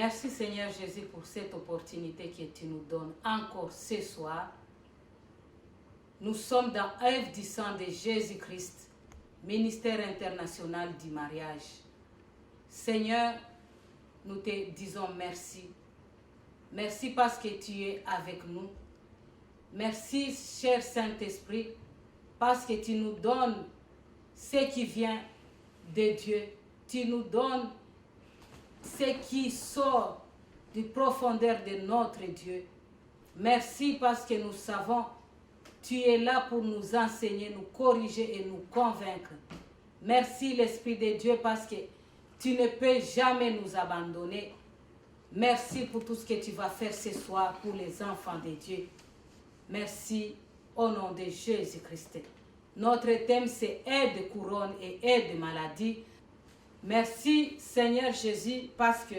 Merci Seigneur Jésus pour cette opportunité que tu nous donnes encore ce soir. Nous sommes dans œuvre du sang de Jésus-Christ, ministère international du mariage. Seigneur, nous te disons merci. Merci parce que tu es avec nous. Merci, cher Saint-Esprit, parce que tu nous donnes ce qui vient de Dieu. Tu nous donnes ce qui sort du profondeur de notre Dieu. Merci parce que nous savons, tu es là pour nous enseigner, nous corriger et nous convaincre. Merci l'Esprit de Dieu parce que tu ne peux jamais nous abandonner. Merci pour tout ce que tu vas faire ce soir pour les enfants de Dieu. Merci au nom de Jésus-Christ. Notre thème c'est aide, couronne et aide, maladie. Merci Seigneur Jésus parce que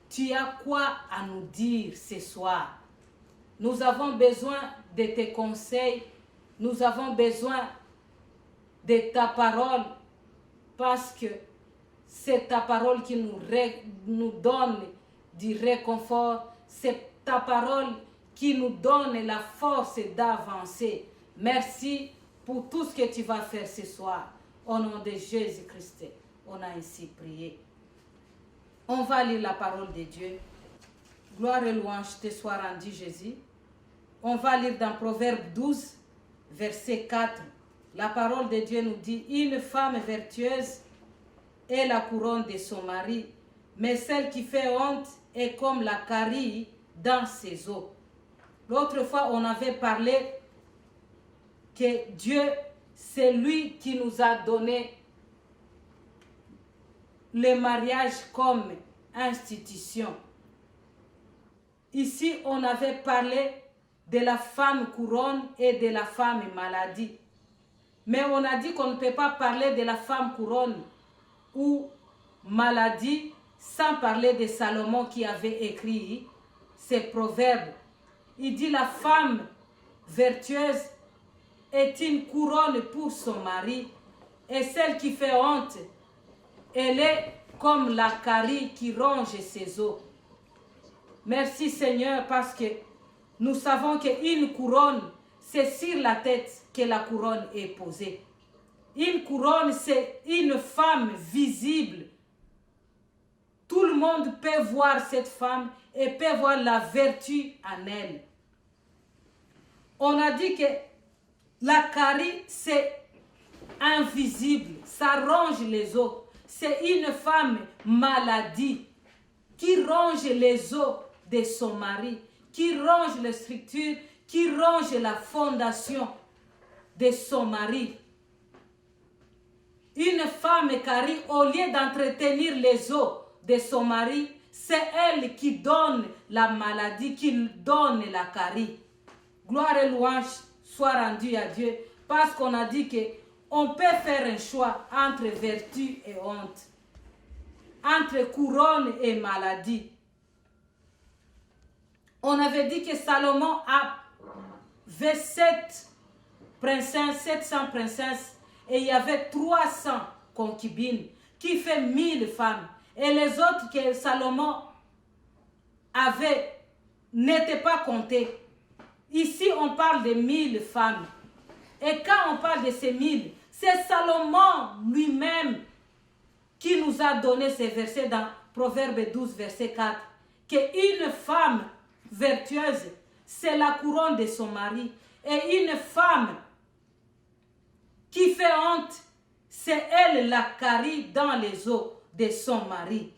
tu as quoi à nous dire ce soir. Nous avons besoin de tes conseils. Nous avons besoin de ta parole parce que c'est ta parole qui nous donne du réconfort. C'est ta parole qui nous donne la force d'avancer. Merci pour tout ce que tu vas faire ce soir. Au nom de Jésus-Christ, on a ainsi prié. On va lire la parole de Dieu. Gloire et louange te soit rendue, Jésus. On va lire dans Proverbe 12, verset 4. La parole de Dieu nous dit, une femme vertueuse est la couronne de son mari, mais celle qui fait honte est comme la carie dans ses os. L'autre fois, on avait parlé que Dieu, c'est lui qui nous a donné le mariage comme institution. Ici, on avait parlé de la femme couronne et de la femme maladie. Mais on a dit qu'on ne peut pas parler de la femme couronne ou maladie sans parler de Salomon qui avait écrit ces proverbes. Il dit la femme vertueuse est une couronne pour son mari et celle qui fait honte, elle est comme la carie qui ronge ses os. Merci Seigneur parce que nous savons qu'une couronne, c'est sur la tête que la couronne est posée. Une couronne, c'est une femme visible. Tout le monde peut voir cette femme et peut voir la vertu en elle. On a dit que la carie, c'est invisible, ça ronge les os. C'est une femme maladie qui ronge les os de son mari, qui ronge les structures, qui ronge la fondation de son mari. Une femme carie, au lieu d'entretenir les os de son mari, c'est elle qui donne la maladie, qui donne la carie. Gloire et louange soient rendues à Dieu, parce qu'on a dit qu'on peut faire un choix entre vertu et honte, entre couronne et maladie. On avait dit que Salomon avait 700 princesses et il y avait 300 concubines qui fait 1000 femmes. Et les autres que Salomon avait n'étaient pas comptées. Ici, on parle de 1000 femmes. Et quand on parle de ces 1000, c'est Salomon lui-même qui nous a donné ces versets dans Proverbe 12, verset 4. Qu'une femme vertueuse, c'est la couronne de son mari. Et une femme qui fait honte, c'est elle la carie dans les os de son mari.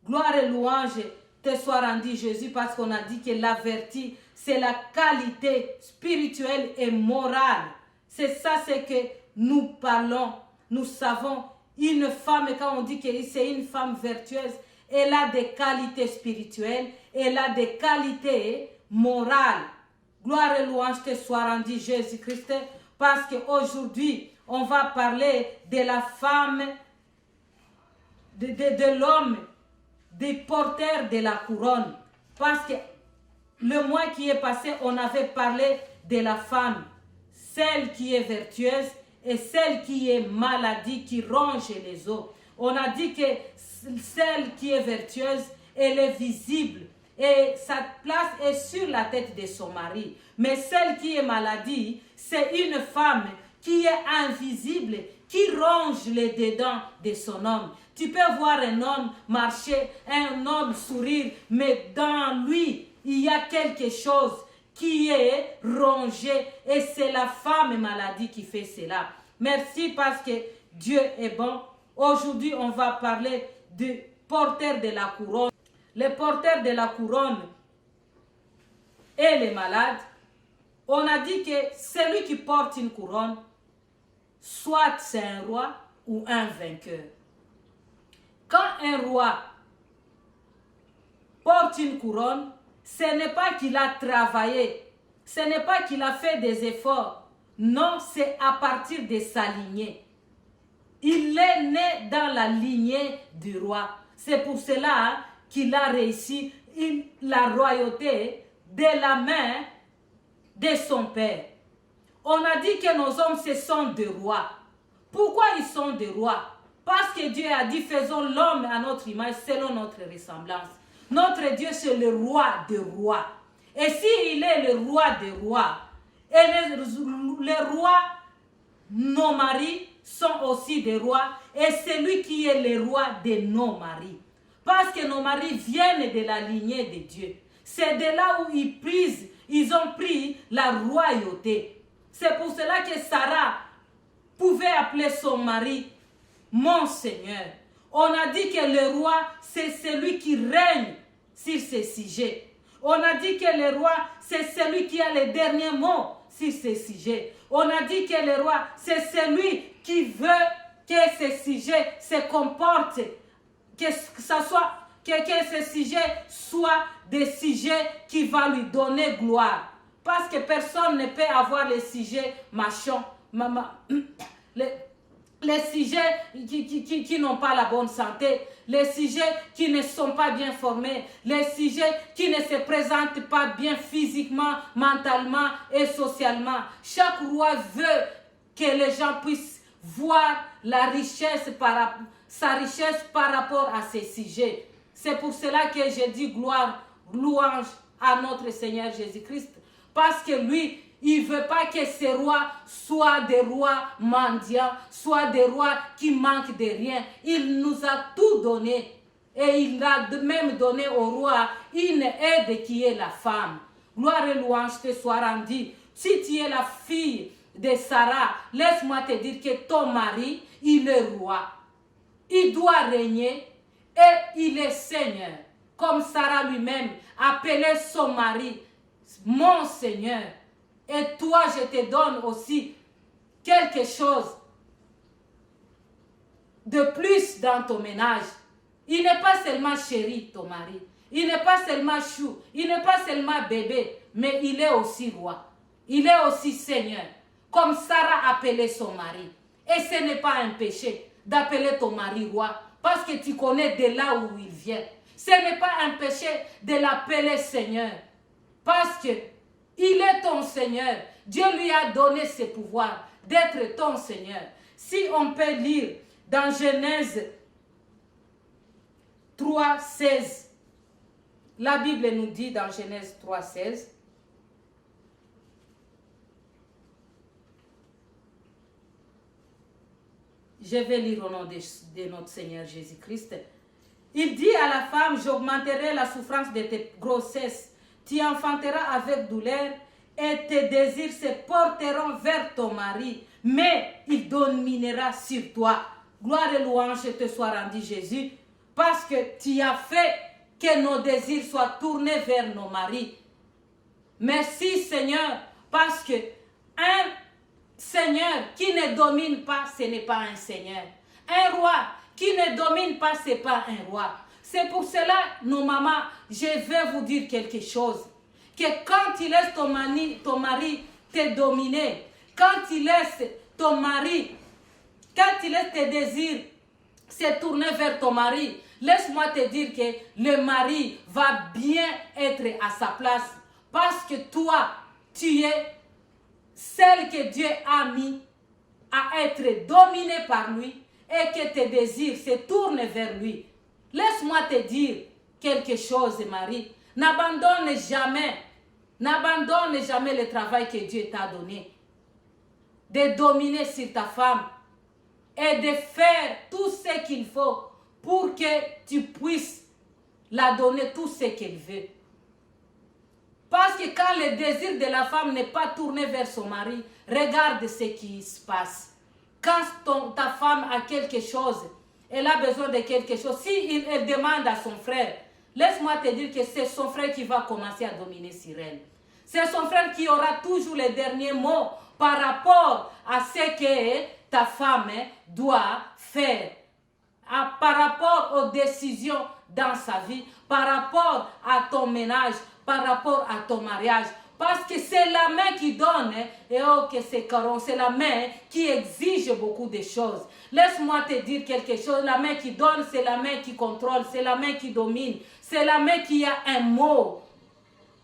Gloire et louange te soit rendue, Jésus, parce qu'on a dit que la vertu, c'est la qualité spirituelle et morale. C'est ça, c'est que nous parlons. Nous savons, une femme, quand on dit que c'est une femme vertueuse, elle a des qualités spirituelles, elle a des qualités morales. Gloire et louange te soit rendue, Jésus-Christ, parce qu'aujourd'hui, on va parler de la femme, de l'homme, des porteurs de la couronne. Parce que le mois qui est passé, on avait parlé de la femme, celle qui est vertueuse et celle qui est maladie, qui ronge les os. On a dit que celle qui est vertueuse, elle est visible et sa place est sur la tête de son mari. Mais celle qui est maladie, c'est une femme qui est invisible, qui ronge les dedans de son homme. Tu peux voir un homme marcher, un homme sourire, mais dans lui, il y a quelque chose qui est rongé et c'est la femme maladie qui fait cela. Merci parce que Dieu est bon. Aujourd'hui, on va parler du porteur de la couronne. Le porteur de la couronne et les malades. On a dit que celui qui porte une couronne, soit c'est un roi ou un vainqueur. Quand un roi porte une couronne, ce n'est pas qu'il a travaillé, ce n'est pas qu'il a fait des efforts. Non, c'est à partir de sa lignée. Il est né dans la lignée du roi. C'est pour cela qu'il a réussi la royauté de la main de son père. On a dit que nos hommes, ce sont des rois. Pourquoi ils sont des rois? Parce que Dieu a dit, faisons l'homme à notre image, selon notre ressemblance. Notre Dieu, c'est le roi des rois. Et s'il est le roi des rois, et les rois, nos maris, sont aussi des rois, et c'est lui qui est le roi de nos maris. Parce que nos maris viennent de la lignée de Dieu. C'est de là où ils ont pris la royauté. C'est pour cela que Sarah pouvait appeler son mari mon Seigneur. On a dit que le roi, c'est celui qui règne sur ces sujets. On a dit que le roi, c'est celui qui a le dernier mot sur ces sujets. On a dit que le roi, c'est celui qui veut que ces sujets se comportent, que ces sujets soient des sujets qui vont lui donner gloire. Parce que personne ne peut avoir les sujets machons, les sujets qui n'ont pas la bonne santé, les sujets qui ne sont pas bien formés, les sujets qui ne se présentent pas bien physiquement, mentalement et socialement. Chaque roi veut que les gens puissent voir sa richesse par rapport à ces sujets. C'est pour cela que je dis gloire, louange à notre Seigneur Jésus-Christ. Parce que lui, il ne veut pas que ces rois soient des rois mendiants, soient des rois qui manquent de rien. Il nous a tout donné. Et il a même donné au roi une aide qui est la femme. Gloire et louange te soit rendue. Si tu es la fille de Sarah, laisse-moi te dire que ton mari, il est roi. Il doit régner et il est Seigneur. Comme Sarah lui-même appelait son mari mon Seigneur. Et toi, je te donne aussi quelque chose de plus dans ton ménage. Il n'est pas seulement chéri, ton mari. Il n'est pas seulement chou. Il n'est pas seulement bébé. Mais il est aussi roi. Il est aussi Seigneur. Comme Sarah appelait son mari. Et ce n'est pas un péché d'appeler ton mari roi. Parce que tu connais de là où il vient. Ce n'est pas un péché de l'appeler Seigneur. Parce que il est ton Seigneur. Dieu lui a donné ce pouvoir d'être ton Seigneur. Si on peut lire dans Genèse 3,16, la Bible nous dit dans Genèse 3,16, je vais lire au nom de notre Seigneur Jésus-Christ. Il dit à la femme, j'augmenterai la souffrance de tes grossesses. Tu enfanteras avec douleur et tes désirs se porteront vers ton mari, mais il dominera sur toi. Gloire et louange te soit rendue, Jésus, parce que tu as fait que nos désirs soient tournés vers nos maris. Merci Seigneur, parce que un Seigneur qui ne domine pas, ce n'est pas un Seigneur. Un roi qui ne domine pas, ce n'est pas un roi. C'est pour cela, nos mamans, je vais vous dire quelque chose. Que quand tu laisses ton mari te dominer, quand tu laisses ton mari, quand tu laisses tes désirs se tourner vers ton mari, laisse-moi te dire que le mari va bien être à sa place. Parce que toi, tu es celle que Dieu a mis à être dominée par lui et que tes désirs se tournent vers lui. Laisse-moi te dire quelque chose, Marie, n'abandonne jamais le travail que Dieu t'a donné. De dominer sur ta femme et de faire tout ce qu'il faut pour que tu puisses la donner tout ce qu'elle veut. Parce que quand le désir de la femme n'est pas tourné vers son mari, regarde ce qui se passe. Quand ta femme a quelque chose, elle a besoin de quelque chose, si elle demande à son frère, laisse-moi te dire que c'est son frère qui va commencer à dominer sur elle. C'est son frère qui aura toujours les derniers mots par rapport à ce que ta femme doit faire, par rapport aux décisions dans sa vie, par rapport à ton ménage, par rapport à ton mariage. Parce que c'est la main qui donne, et oh que c'est caron, c'est la main qui exige beaucoup de choses. Laisse-moi te dire quelque chose, la main qui donne, c'est la main qui contrôle, c'est la main qui domine, c'est la main qui a un mot,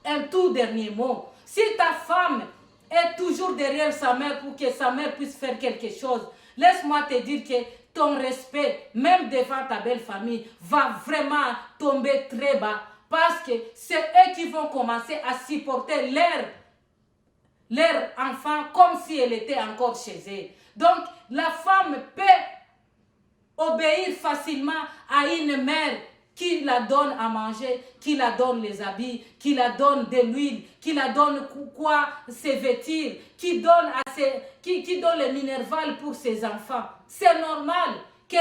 un tout dernier mot. Si ta femme est toujours derrière sa mère pour que sa mère puisse faire quelque chose, laisse-moi te dire que ton respect, même devant ta belle famille, va vraiment tomber très bas. Parce que c'est eux qui vont commencer à supporter leur enfant comme si elle était encore chez eux. Donc, la femme peut obéir facilement à une mère qui la donne à manger, qui la donne les habits, qui la donne de l'huile, qui la donne quoi se vêtir, qui donne les minervales pour ses enfants. C'est normal que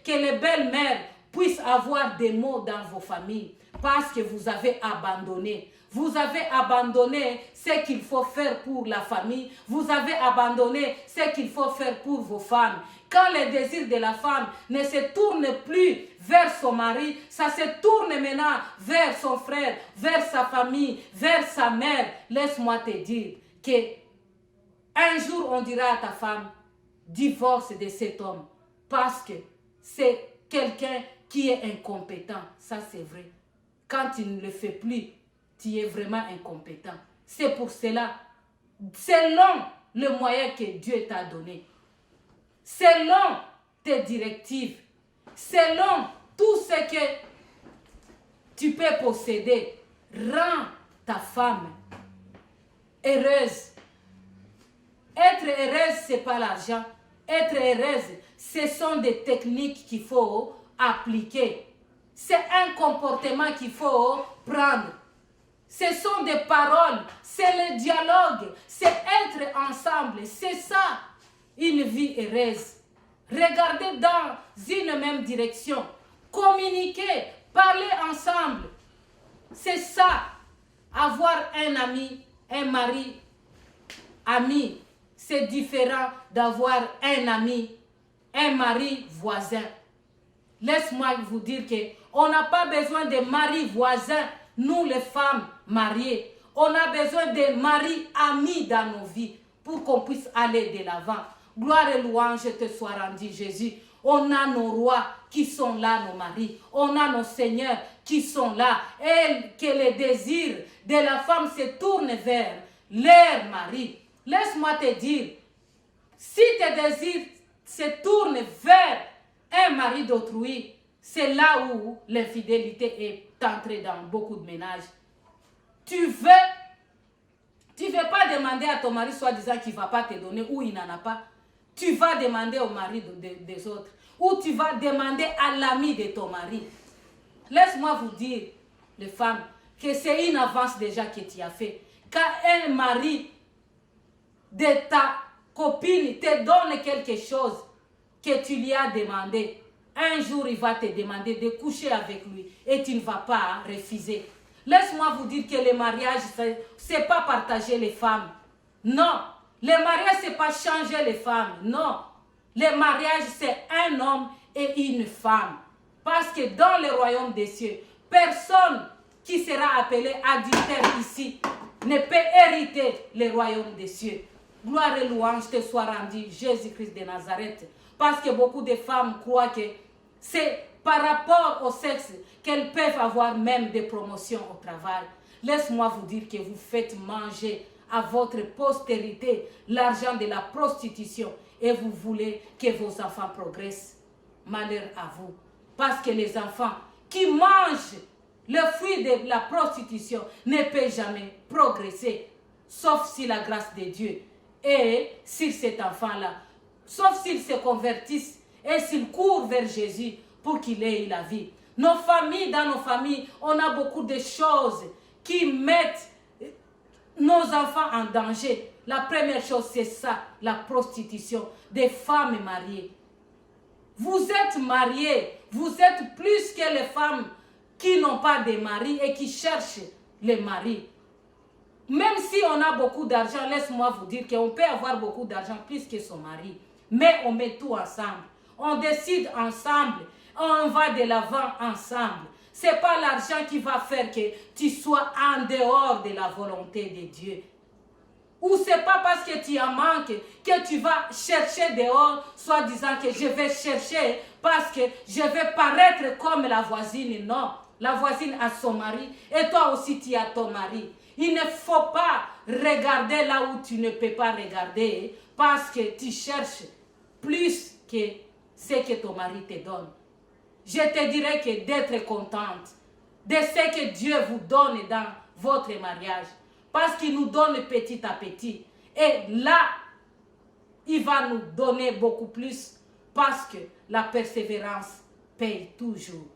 les belles mères puissent avoir des mots dans vos familles parce que vous avez abandonné. Vous avez abandonné ce qu'il faut faire pour la famille. Vous avez abandonné ce qu'il faut faire pour vos femmes. Quand le désir de la femme ne se tourne plus vers son mari, ça se tourne maintenant vers son frère, vers sa famille, vers sa mère. Laisse-moi te dire que un jour on dira à ta femme, divorce de cet homme parce que c'est quelqu'un qui est incompétent. Ça c'est vrai. Quand tu ne le fais plus, tu es vraiment incompétent. C'est pour cela, selon le moyen que Dieu t'a donné, selon tes directives, selon tout ce que tu peux posséder, rends ta femme heureuse. Être heureuse, ce n'est pas l'argent. Être heureuse, ce sont des techniques qu'il faut appliquer. C'est un comportement qu'il faut prendre. Ce sont des paroles, c'est le dialogue, c'est être ensemble. C'est ça, une vie heureuse. Regardez dans une même direction, communiquer, parler ensemble. C'est ça, avoir un ami, un mari, ami. C'est différent d'avoir un ami, un mari voisin. Laisse-moi vous dire qu'on n'a pas besoin de mari voisin, nous les femmes mariées. On a besoin de maris amis dans nos vies pour qu'on puisse aller de l'avant. Gloire et louange te soit rendue, Jésus. On a nos rois qui sont là, nos maris. On a nos seigneurs qui sont là. Et que les désirs de la femme se tournent vers leur mari. Laisse-moi te dire, si tes désirs se tournent vers un mari d'autrui, c'est là où l'infidélité est entrée dans beaucoup de ménages. Tu veux pas demander à ton mari soi-disant qu'il ne va pas te donner ou il n'en a pas. Tu vas demander au mari des autres. Ou tu vas demander à l'ami de ton mari. Laisse-moi vous dire, les femmes, que c'est une avance déjà que tu as fait. Quand un mari de ta copine te donne quelque chose que tu lui as demandé, un jour il va te demander de coucher avec lui et tu ne vas pas refuser. Laisse-moi vous dire que le mariage, ce n'est pas partager les femmes. Non. Le mariage, ce n'est pas changer les femmes. Non. Le mariage, c'est un homme et une femme. Parce que dans le royaume des cieux, personne qui sera appelé adultère ici ne peut hériter le royaume des cieux. Gloire et louange te soit rendue, Jésus-Christ de Nazareth. Parce que beaucoup de femmes croient que c'est par rapport au sexe qu'elles peuvent avoir même des promotions au travail. Laisse-moi vous dire que vous faites manger à votre postérité l'argent de la prostitution et vous voulez que vos enfants progressent. Malheur à vous. Parce que les enfants qui mange le fruit de la prostitution ne peut jamais progresser, sauf si la grâce de Dieu est sur cet enfant-là, sauf s'il se convertisse et s'il court vers Jésus pour qu'il ait la vie. Nos familles, dans nos familles, on a beaucoup de choses qui mettent nos enfants en danger. La première chose, c'est ça, la prostitution des femmes mariées. Vous êtes mariés, vous êtes plus que les femmes qui n'ont pas de mari et qui cherchent les maris. Même si on a beaucoup d'argent, laisse-moi vous dire qu'on peut avoir beaucoup d'argent plus que son mari. Mais on met tout ensemble. On décide ensemble. On va de l'avant ensemble. Ce n'est pas l'argent qui va faire que tu sois en dehors de la volonté de Dieu. Ou ce n'est pas parce que tu en manques que tu vas chercher dehors, soit disant que je vais chercher parce que je vais paraître comme la voisine. Non, la voisine a son mari et toi aussi tu as ton mari. Il ne faut pas regarder là où tu ne peux pas regarder parce que tu cherches plus que ce que ton mari te donne. Je te dirais que d'être contente de ce que Dieu vous donne dans votre mariage. Parce qu'il nous donne petit à petit. Et là, il va nous donner beaucoup plus. Parce que la persévérance paye toujours.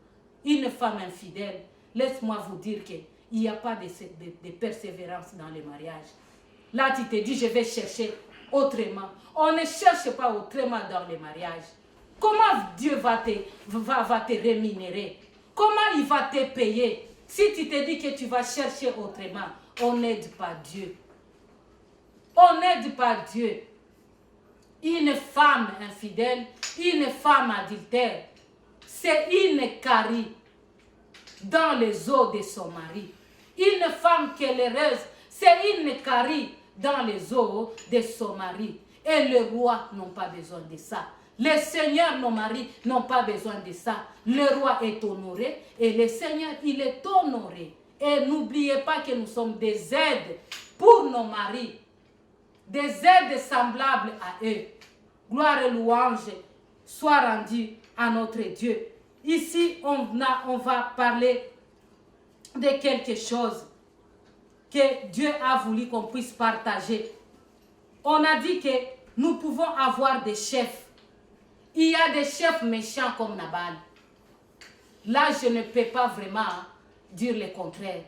Une femme infidèle, laisse-moi vous dire qu'il n'y a pas de persévérance dans les mariages. Là, tu te dis, je vais chercher autrement. On ne cherche pas autrement dans les mariages. Comment Dieu va te rémunérer? Comment il va te payer? Si tu te dis que tu vas chercher autrement, on n'aide pas Dieu. On n'aide pas Dieu. Une femme infidèle, une femme adultère, c'est une carie dans les os de son mari. Une femme heureuse, c'est une carie dans les os de son mari. Et les rois n'ont pas besoin de ça. Les seigneurs, nos maris, n'ont pas besoin de ça. Le roi est honoré et le seigneur, il est honoré. Et n'oubliez pas que nous sommes des aides pour nos maris. Des aides semblables à eux. Gloire et louange soient rendues à notre Dieu. Ici, on va parler de quelque chose que Dieu a voulu qu'on puisse partager. On a dit que nous pouvons avoir des chefs. Il y a des chefs méchants comme Nabal. Là, je ne peux pas vraiment dire le contraire.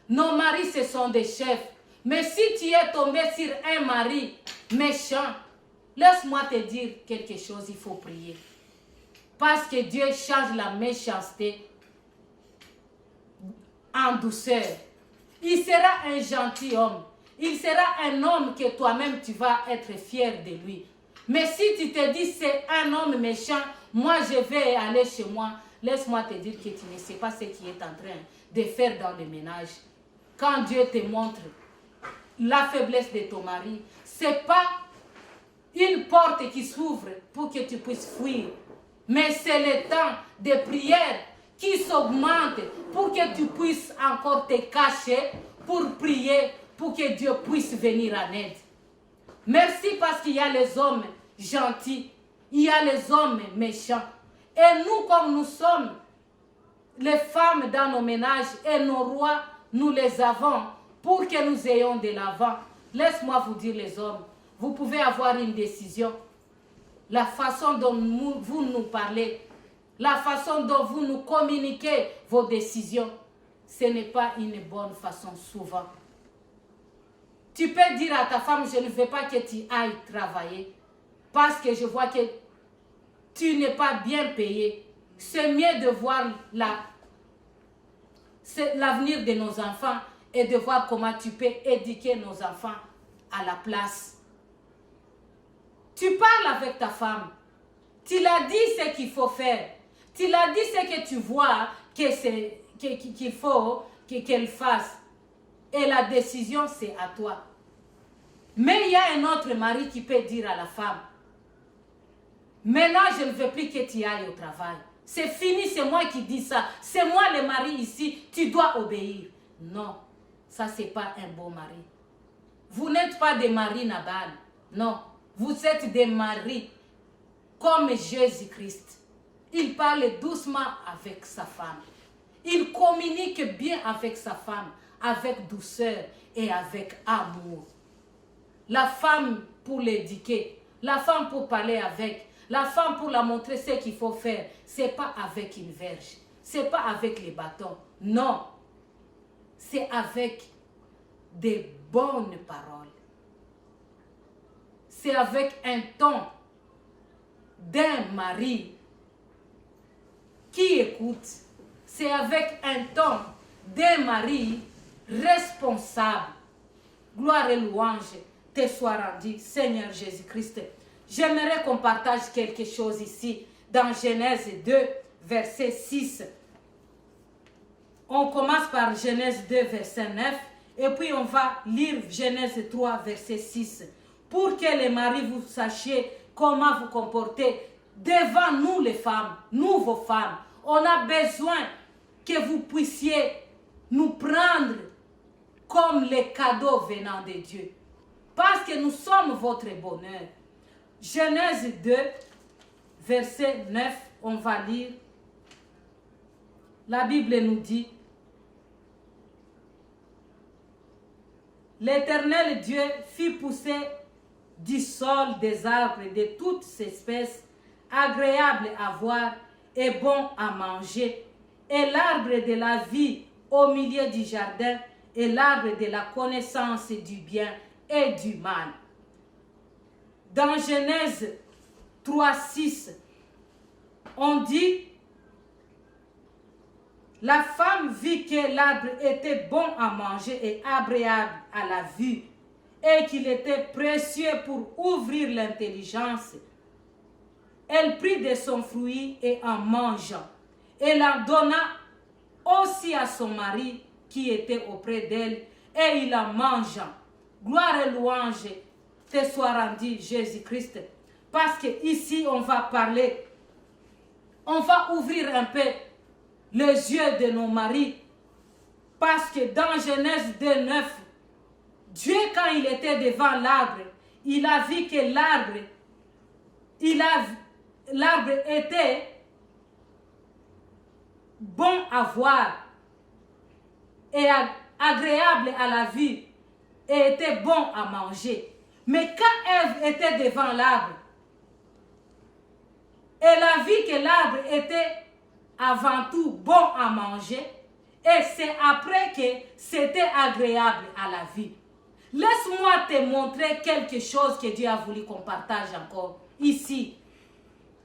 Nos maris, ce sont des chefs. Mais si tu es tombé sur un mari méchant, laisse-moi te dire quelque chose, il faut prier. Parce que Dieu change la méchanceté en douceur. Il sera un gentil homme. Il sera un homme que toi-même tu vas être fier de lui. Mais si tu te dis c'est un homme méchant, moi je vais aller chez moi, laisse-moi te dire que tu ne sais pas ce qu'il est en train de faire dans le ménage. Quand Dieu te montre la faiblesse de ton mari, ce n'est pas une porte qui s'ouvre pour que tu puisses fuir. Mais c'est le temps de prière qui s'augmente pour que tu puisses encore te cacher pour prier, pour que Dieu puisse venir en aide. Merci parce qu'il y a les hommes gentils, il y a les hommes méchants. Et nous, comme nous sommes les femmes dans nos ménages et nos rois, nous les avons pour que nous ayons de l'avant. Laisse-moi vous dire les hommes, vous pouvez avoir une décision. La façon dont vous nous parlez, la façon dont vous nous communiquez vos décisions, ce n'est pas une bonne façon souvent. Tu peux dire à ta femme, je ne veux pas que tu ailles travailler parce que je vois que tu n'es pas bien payé. C'est mieux de voir l'avenir de nos enfants et de voir comment tu peux éduquer nos enfants à la place. Tu parles avec ta femme. Tu l'as dit ce qu'il faut faire. Tu l'as dit ce que tu vois qu'il faut qu'elle fasse. Et la décision, c'est à toi. Mais il y a un autre mari qui peut dire à la femme, maintenant, je ne veux plus que tu ailles au travail. C'est fini, c'est moi qui dis ça. C'est moi le mari ici, tu dois obéir. Non, ça, ce n'est pas un bon mari. Vous n'êtes pas des maris Nabal. Non, vous êtes des maris comme Jésus-Christ. Il parle doucement avec sa femme. Il communique bien avec sa femme, avec douceur et avec amour. La femme pour l'éduquer, la femme pour parler avec, la femme pour la montrer ce qu'il faut faire. Ce n'est pas avec une verge, ce n'est pas avec les bâtons. Non, c'est avec des bonnes paroles. C'est avec un ton d'un mari qui écoute. C'est avec un ton d'un mari responsable. Gloire et louange te soient rendues, Seigneur Jésus-Christ. J'aimerais qu'on partage quelque chose ici dans Genèse 2, verset 6. On commence par Genèse 2, verset 9, et puis on va lire Genèse 3, verset 6. Pour que les maris vous sachiez comment vous comporter devant nous les femmes, nous vos femmes. On a besoin que vous puissiez nous prendre comme les cadeaux venant de Dieu. Parce que nous sommes votre bonheur. Genèse 2, verset 9, on va lire. La Bible nous dit: L'Éternel Dieu fit pousser du sol des arbres de toutes espèces, agréables à voir et bons à manger, et l'arbre de la vie au milieu du jardin, et l'arbre de la connaissance du bien et du mal. Dans Genèse 3, 6, on dit: La femme vit que l'arbre était bon à manger et agréable à la vue, et qu'il était précieux pour ouvrir l'intelligence. Elle prit de son fruit et en mangeant, elle en donna aussi à son mari qui était auprès d'elle, et il en mangea. Gloire et louange te soient rendues, Jésus-Christ. Parce que ici on va parler, on va ouvrir un peu les yeux de nos maris. Parce que dans Genèse 2, 9, Dieu, quand il était devant l'arbre, il a vu que l'arbre était bon à voir et agréable à la vue et était bon à manger. Mais quand Ève était devant l'arbre, elle a vu que l'arbre était avant tout bon à manger, et c'est après que c'était agréable à la vue. Laisse-moi te montrer quelque chose que Dieu a voulu qu'on partage encore ici.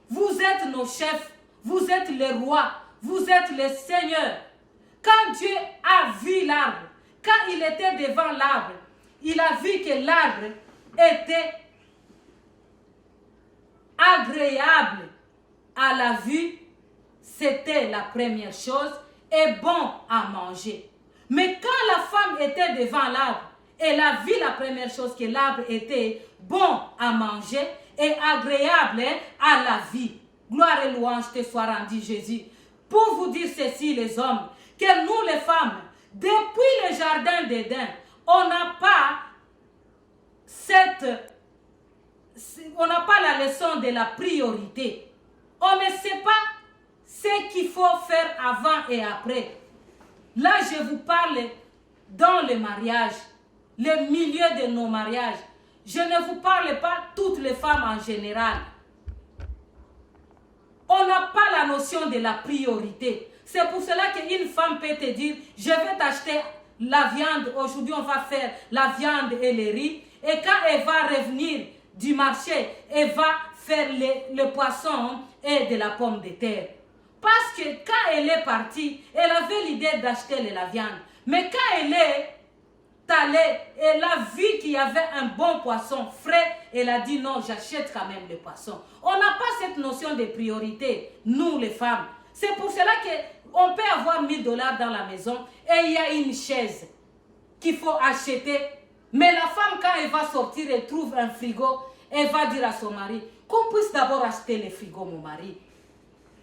Vous êtes nos chefs, vous êtes les rois, vous êtes les seigneurs. Quand Dieu a vu l'arbre, quand il était devant l'arbre, il a vu que l'arbre était agréable à la vue, c'était la première chose, et bon à manger. Mais quand la femme était devant l'arbre, elle a vu la première chose, que l'arbre était bon à manger et agréable à la vie. Gloire et louange te soient rendues, Jésus. Pour vous dire ceci, les hommes, que nous les femmes, depuis le jardin d'Éden, on n'a pas la leçon de la priorité. On ne sait pas ce qu'il faut faire avant et après. Là, je vous parle dans le mariage, le milieu de nos mariages. Je ne vous parle pas toutes les femmes en général. On n'a pas la notion de la priorité. C'est pour cela qu'une femme peut te dire, je vais t'acheter la viande, aujourd'hui on va faire la viande et le riz. Et quand elle va revenir du marché, elle va faire le poisson et de la pomme de terre. Parce que quand elle est partie, elle avait l'idée d'acheter la viande. Mais quand elle est allée, elle a vu qu'il y avait un bon poisson frais. Elle a dit non, j'achète quand même le poisson. On n'a pas cette notion de priorité, nous les femmes. C'est pour cela qu'on peut avoir 1000 $ dans la maison et il y a une chaise qu'il faut acheter. Mais la femme, quand elle va sortir, elle trouve un frigo, elle va dire à son mari, qu'on puisse d'abord acheter le frigo, mon mari.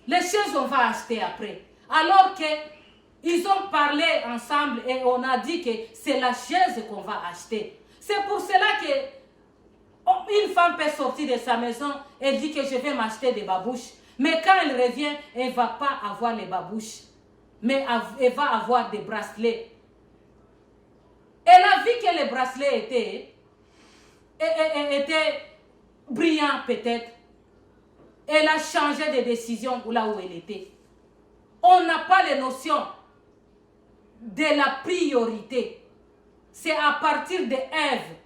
Les chaises, on va acheter après. Alors qu'ils ont parlé ensemble et on a dit que c'est la chaise qu'on va acheter. C'est pour cela qu'une femme peut sortir de sa maison et dit que je vais m'acheter des babouches. Mais quand elle revient, elle ne va pas avoir les babouches, mais elle va avoir des bracelets. Elle a vu que les bracelets étaient brillants peut-être. Elle a changé de décision là où elle était. On n'a pas les notions de la priorité. C'est à partir de Ève.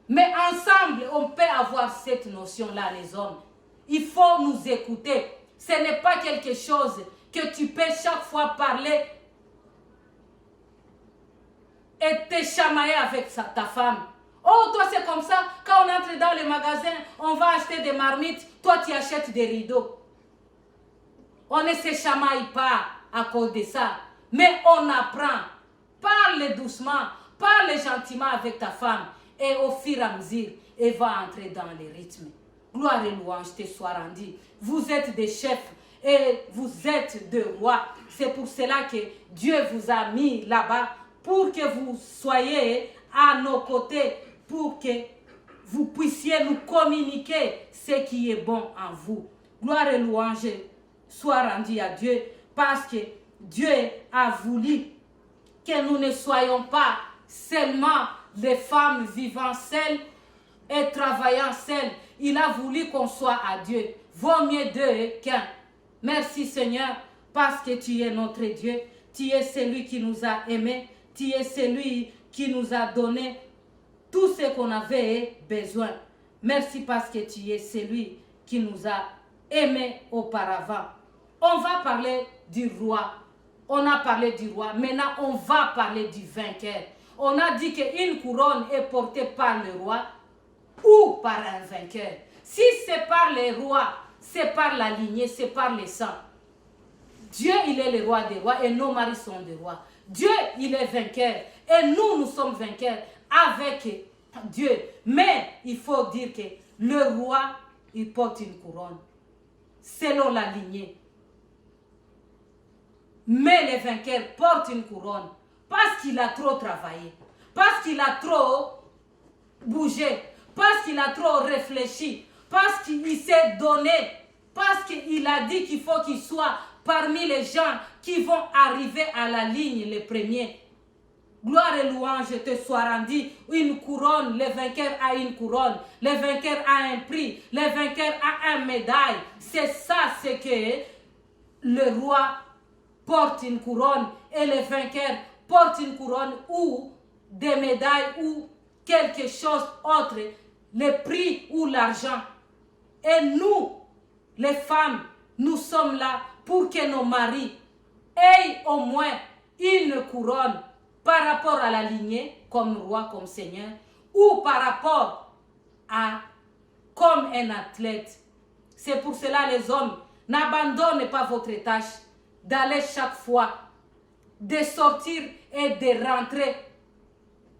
Mais ensemble, on peut avoir cette notion-là, les hommes. Il faut nous écouter. Ce n'est pas quelque chose que tu peux chaque fois parler et te chamailler avec ta femme. Oh, toi c'est comme ça, quand on entre dans les magasins, on va acheter des marmites, toi tu achètes des rideaux. On ne se chamaille pas à cause de ça, mais on apprend. Parle doucement, parle gentiment avec ta femme et au fur et à mesure, elle va entrer dans les rythmes. Gloire et louange te soit rendue. Vous êtes des chefs et vous êtes des rois. C'est pour cela que Dieu vous a mis là-bas pour que vous soyez à nos côtés, pour que vous puissiez nous communiquer ce qui est bon en vous. Gloire et louange soit rendue à Dieu, parce que Dieu a voulu que nous ne soyons pas seulement des femmes vivant seules et travaillant seules. Il a voulu qu'on soit à Dieu. Vaut mieux deux qu'un. Merci Seigneur, parce que tu es notre Dieu. Tu es celui qui nous a aimés. Tu es celui qui nous a donné tout ce qu'on avait besoin. Merci parce que tu es celui qui nous a aimés auparavant. On va parler du roi. On a parlé du roi. Maintenant, on va parler du vainqueur. On a dit qu'une couronne est portée par le roi ou par un vainqueur. Si c'est par les rois, c'est par la lignée, c'est par le sang. Dieu, il est le roi des rois et nos maris sont des rois. Dieu, il est vainqueur et nous sommes vainqueurs avec Dieu. Mais il faut dire que le roi, il porte une couronne selon la lignée. Mais les vainqueurs portent une couronne parce qu'il a trop travaillé, parce qu'il a trop bougé, parce qu'il a trop réfléchi, parce qu'il s'est donné, parce qu'il a dit qu'il faut qu'il soit parmi les gens qui vont arriver à la ligne les premiers. Gloire et louange te soit rendue. Une couronne, le vainqueur a une couronne, le vainqueur a un prix, le vainqueur a une médaille. C'est ça ce que le roi porte une couronne et le vainqueur porte une couronne ou des médailles ou quelque chose autre, le prix ou l'argent. Et nous, les femmes, nous sommes là pour que nos maris aient au moins une couronne par rapport à la lignée, comme roi, comme seigneur, ou par rapport à comme un athlète. C'est pour cela les hommes, n'abandonnez pas votre tâche d'aller chaque fois, de sortir et de rentrer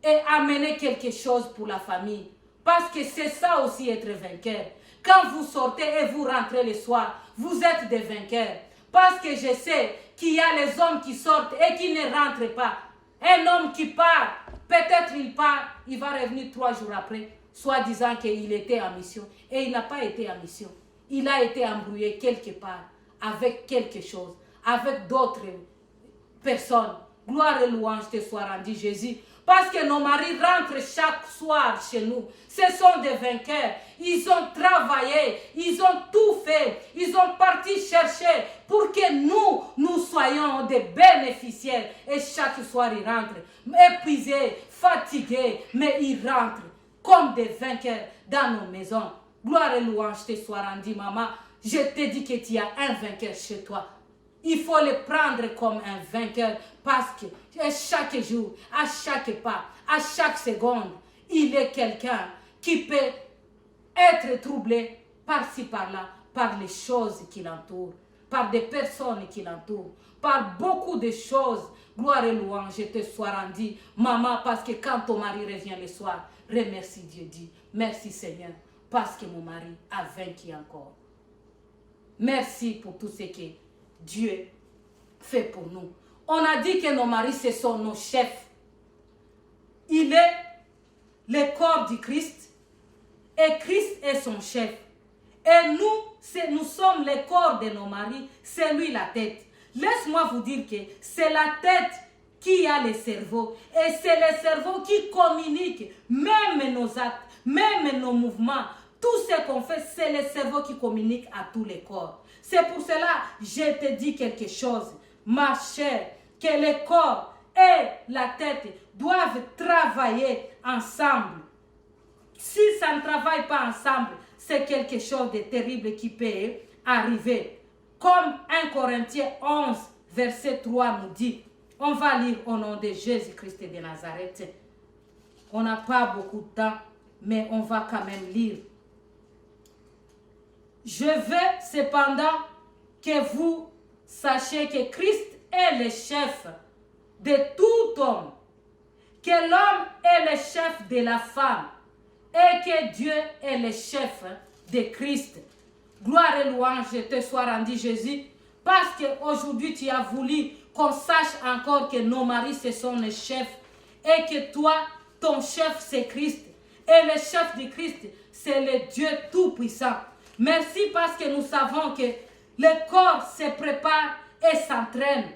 et amener quelque chose pour la famille. Parce que c'est ça aussi être vainqueur. Quand vous sortez et vous rentrez le soir, vous êtes des vainqueurs. Parce que je sais qu'il y a les hommes qui sortent et qui ne rentrent pas. Un homme qui part, peut-être il part, il va revenir 3 jours après, soit disant qu'il était en mission. Et il n'a pas été en mission. Il a été embrouillé quelque part avec quelque chose, avec d'autres personnes. Gloire et louange te soit rendue, Jésus. Parce que nos maris rentrent chaque soir chez nous. Ce sont des vainqueurs. Ils ont travaillé. Ils ont tout fait. Ils ont parti chercher pour que nous soyons des bénéficiaires. Et chaque soir, ils rentrent épuisés, fatigués. Mais ils rentrent comme des vainqueurs dans nos maisons. Gloire et louange te soit rendue, maman. Je te dis que tu as un vainqueur chez toi. Il faut le prendre comme un vainqueur parce que chaque jour, à chaque pas, à chaque seconde, il est quelqu'un qui peut être troublé par-ci, par-là, par les choses qui l'entourent, par des personnes qui l'entourent, par beaucoup de choses. Gloire et louange, je te sois rendu, maman, parce que quand ton mari revient le soir, remercie Dieu, dis merci Seigneur, parce que mon mari a vaincu encore. Merci pour tout ce que Dieu fait pour nous. On a dit que nos maris, ce sont nos chefs. Il est le corps du Christ et Christ est son chef. Et nous sommes les corps de nos maris, c'est lui la tête. Laisse-moi vous dire que c'est la tête qui a le cerveau. Et c'est le cerveau qui communique même nos actes, même nos mouvements. Tout ce qu'on fait, c'est le cerveau qui communique à tous les corps. C'est pour cela que je te dis quelque chose, ma chère, que le corps et la tête doivent travailler ensemble. Si ça ne travaille pas ensemble, c'est quelque chose de terrible qui peut arriver. Comme 1 Corinthiens 11, verset 3 nous dit, on va lire au nom de Jésus-Christ de Nazareth. On n'a pas beaucoup de temps, mais on va quand même lire. Je veux cependant que vous sachiez que Christ est le chef de tout homme, que l'homme est le chef de la femme et que Dieu est le chef de Christ. Gloire et louange te soit rendu, Jésus, parce qu'aujourd'hui tu as voulu qu'on sache encore que nos maris ce sont les chefs et que toi, ton chef c'est Christ. Et le chef de Christ, c'est le Dieu Tout-Puissant. Merci parce que nous savons que le corps se prépare et s'entraîne.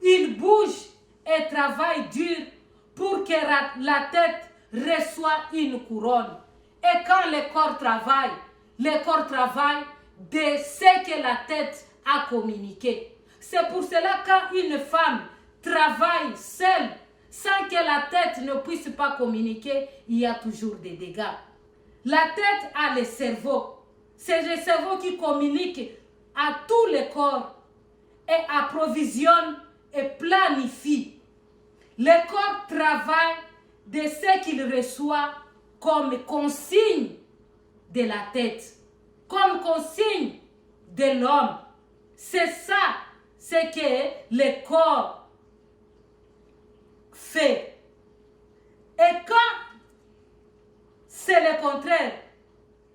Il bouge et travaille dur pour que la tête reçoive une couronne. Et quand le corps travaille de ce que la tête a communiqué. C'est pour cela quand une femme travaille seule, sans que la tête ne puisse pas communiquer, il y a toujours des dégâts. La tête a le cerveau. C'est le cerveau qui communique à tous les corps et approvisionne et planifie. Le corps travaille de ce qu'il reçoit comme consigne de la tête, comme consigne de l'homme. C'est ça ce que le corps fait. Et quand c'est le contraire,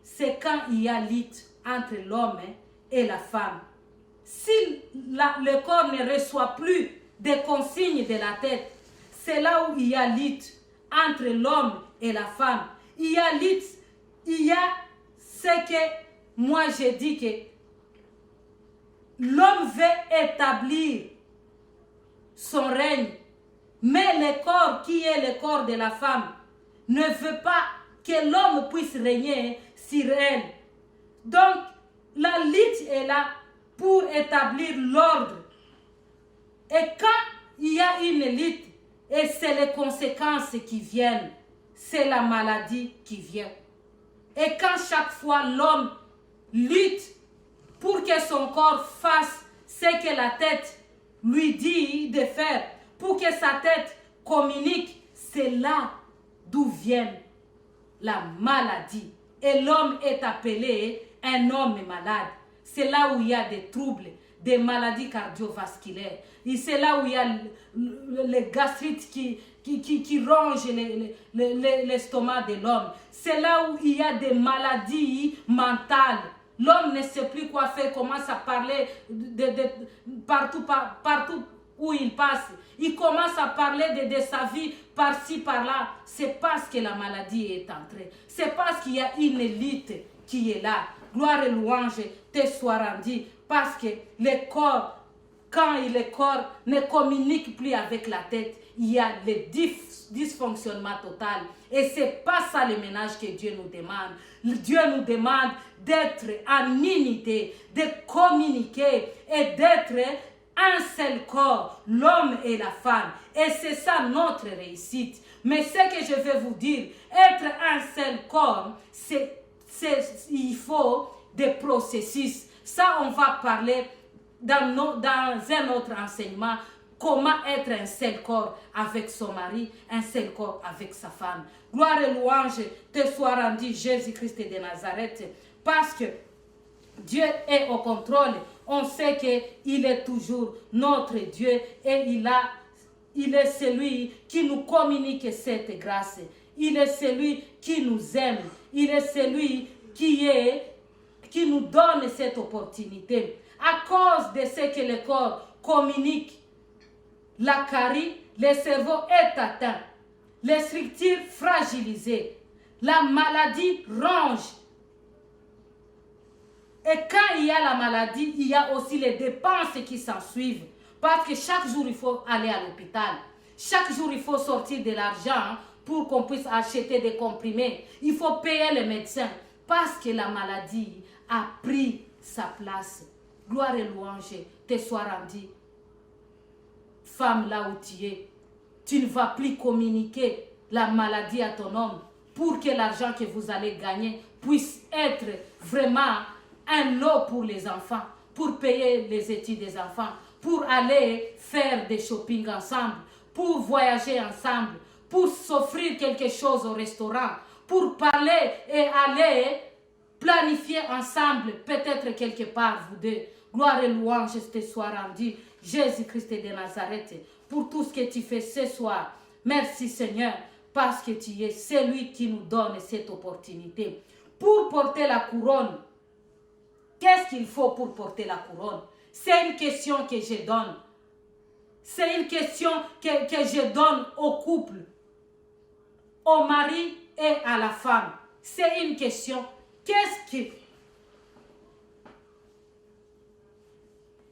c'est quand il y a lutte entre l'homme et la femme. Si le corps ne reçoit plus des consignes de la tête, c'est là où il y a lutte entre l'homme et la femme. Il y a lutte, il y a ce que moi je dis que l'homme veut établir son règne, mais le corps qui est le corps de la femme ne veut pas que l'homme puisse régner sur elle. Donc, la lutte est là pour établir l'ordre. Et quand il y a une lutte, et c'est les conséquences qui viennent, c'est la maladie qui vient. Et quand chaque fois l'homme lutte pour que son corps fasse ce que la tête lui dit de faire, pour que sa tête communique, c'est là d'où vient la maladie. Et l'homme est appelé un homme malade. C'est là où il y a des troubles, des maladies cardiovasculaires. Et c'est là où il y a le gastrite qui ronge l'estomac de l'homme. C'est là où il y a des maladies mentales. L'homme ne sait plus quoi faire, commence à parler partout où il passe. Il commence à parler de sa vie par-ci, par-là. C'est parce que la maladie est entrée. C'est parce qu'il y a une lutte qui est là. Gloire et louange te soit rendue. Parce que le corps, quand le corps ne communique plus avec la tête, il y a le dysfonctionnement total. Et ce n'est pas ça le ménage que Dieu nous demande. Dieu nous demande d'être en unité, de communiquer et d'être un seul corps, l'homme et la femme. Et c'est ça notre réussite. Mais ce que je vais vous dire, être un seul corps, il faut des processus. Ça, on va parler dans un autre enseignement. Comment être un seul corps avec son mari, un seul corps avec sa femme. Gloire et louange te soit rendu, Jésus-Christ de Nazareth, parce que Dieu est au contrôle. On sait qu'il est toujours notre Dieu et il est celui qui nous communique cette grâce. Il est celui qui nous aime. Il est celui qui nous donne cette opportunité. À cause de ce que le corps communique, la carie, le cerveau est atteint, les structures fragilisées, la maladie ronge Et quand il y a la maladie, il y a aussi les dépenses qui s'en suivent. Parce que chaque jour, il faut aller à l'hôpital. Chaque jour, il faut sortir de l'argent pour qu'on puisse acheter des comprimés. Il faut payer les médecins. Parce que la maladie a pris sa place. Gloire et louange te soient rendues. Femme, là où tu es, tu ne vas plus communiquer la maladie à ton homme pour que l'argent que vous allez gagner puisse être vraiment un lot pour les enfants, pour payer les études des enfants, pour aller faire des shopping ensemble, pour voyager ensemble, pour s'offrir quelque chose au restaurant, pour parler et aller planifier ensemble, peut-être quelque part, vous deux. Gloire et louange te soient rendues, Jésus-Christ de Nazareth, pour tout ce que tu fais ce soir. Merci Seigneur, parce que tu es celui qui nous donne cette opportunité. Pour porter la couronne, qu'est-ce qu'il faut pour porter la couronne? C'est une question que je donne. C'est une question que je donne au couple, au mari et à la femme. C'est une question.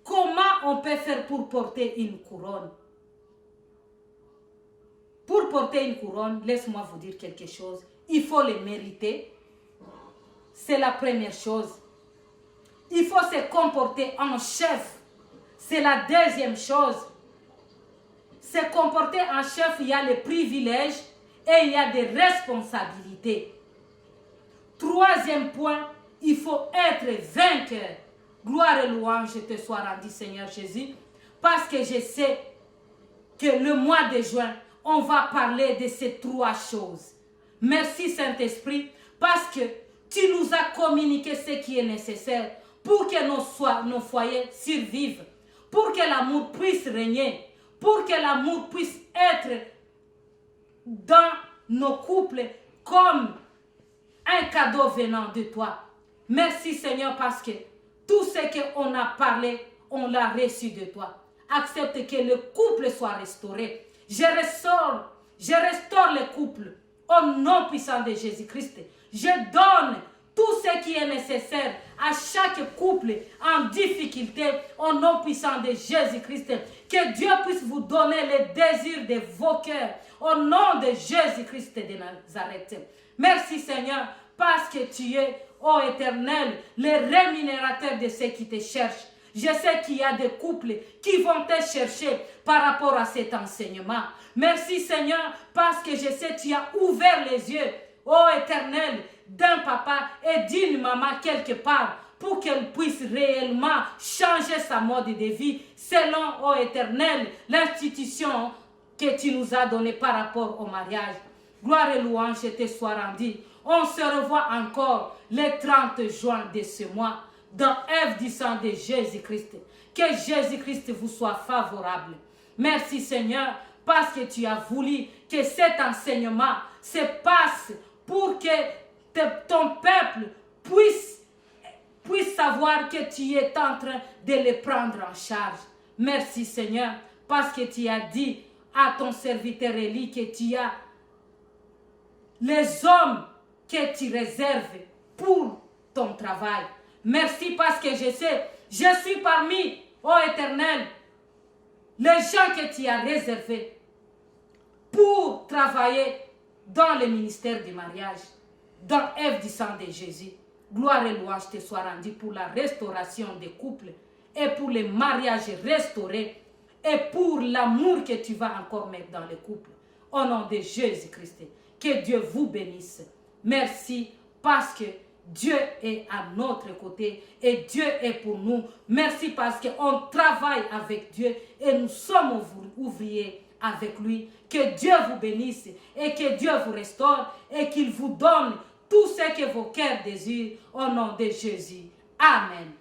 Comment on peut faire pour porter une couronne? Pour porter une couronne, laisse-moi vous dire quelque chose. Il faut le mériter. C'est la première chose. Il faut se comporter en chef. C'est la deuxième chose. Se comporter en chef, il y a les privilèges et il y a des responsabilités. Troisième point, il faut être vainqueur. Gloire et louange te soient rendues, Seigneur Jésus, parce que je sais que le mois de juin, on va parler de ces trois choses. Merci Saint-Esprit, parce que tu nous as communiqué ce qui est nécessaire pour que nos foyers survivent, pour que l'amour puisse régner, pour que l'amour puisse être dans nos couples comme un cadeau venant de toi. Merci Seigneur, parce que tout ce qu'on a parlé, on l'a reçu de toi. Accepte que le couple soit restauré. Je restaure le couple au nom puissant de Jésus-Christ. Je donne tout ce qui est nécessaire à chaque couple en difficulté au nom puissant de Jésus-Christ. Que Dieu puisse vous donner les désirs de vos cœurs au nom de Jésus-Christ de Nazareth. Merci Seigneur, parce que tu es, ô Éternel, le rémunérateur de ceux qui te cherchent. Je sais qu'il y a des couples qui vont te chercher par rapport à cet enseignement. Merci Seigneur, parce que je sais que tu as ouvert les yeux, ô Éternel, d'un papa et d'une maman quelque part, pour qu'elle puisse réellement changer sa mode de vie selon, ô Éternel, l'institution que tu nous as donnée par rapport au mariage. Gloire et louange te soient rendues. On se revoit encore le 30 juin de ce mois dans Ève du sang de Jésus-Christ. Que Jésus-Christ vous soit favorable. Merci Seigneur, parce que tu as voulu que cet enseignement se passe pour que ton peuple puisse savoir que tu es en train de les prendre en charge. Merci Seigneur, parce que tu as dit à ton serviteur Élie que tu as les hommes que tu réserves pour ton travail. Merci, parce que je sais, je suis parmi, ô Éternel, les gens que tu as réservés pour travailler dans le ministère du mariage, dans Ève du sang de Jésus. Gloire et louange te soient rendues pour la restauration des couples et pour les mariages restaurés et pour l'amour que tu vas encore mettre dans les couples. Au nom de Jésus-Christ, que Dieu vous bénisse. Merci, parce que Dieu est à notre côté et Dieu est pour nous. Merci, parce qu'on travaille avec Dieu et nous sommes ouvriers avec lui. Que Dieu vous bénisse et que Dieu vous restaure et qu'il vous donne tout ce que vos cœurs désirent au nom de Jésus. Amen.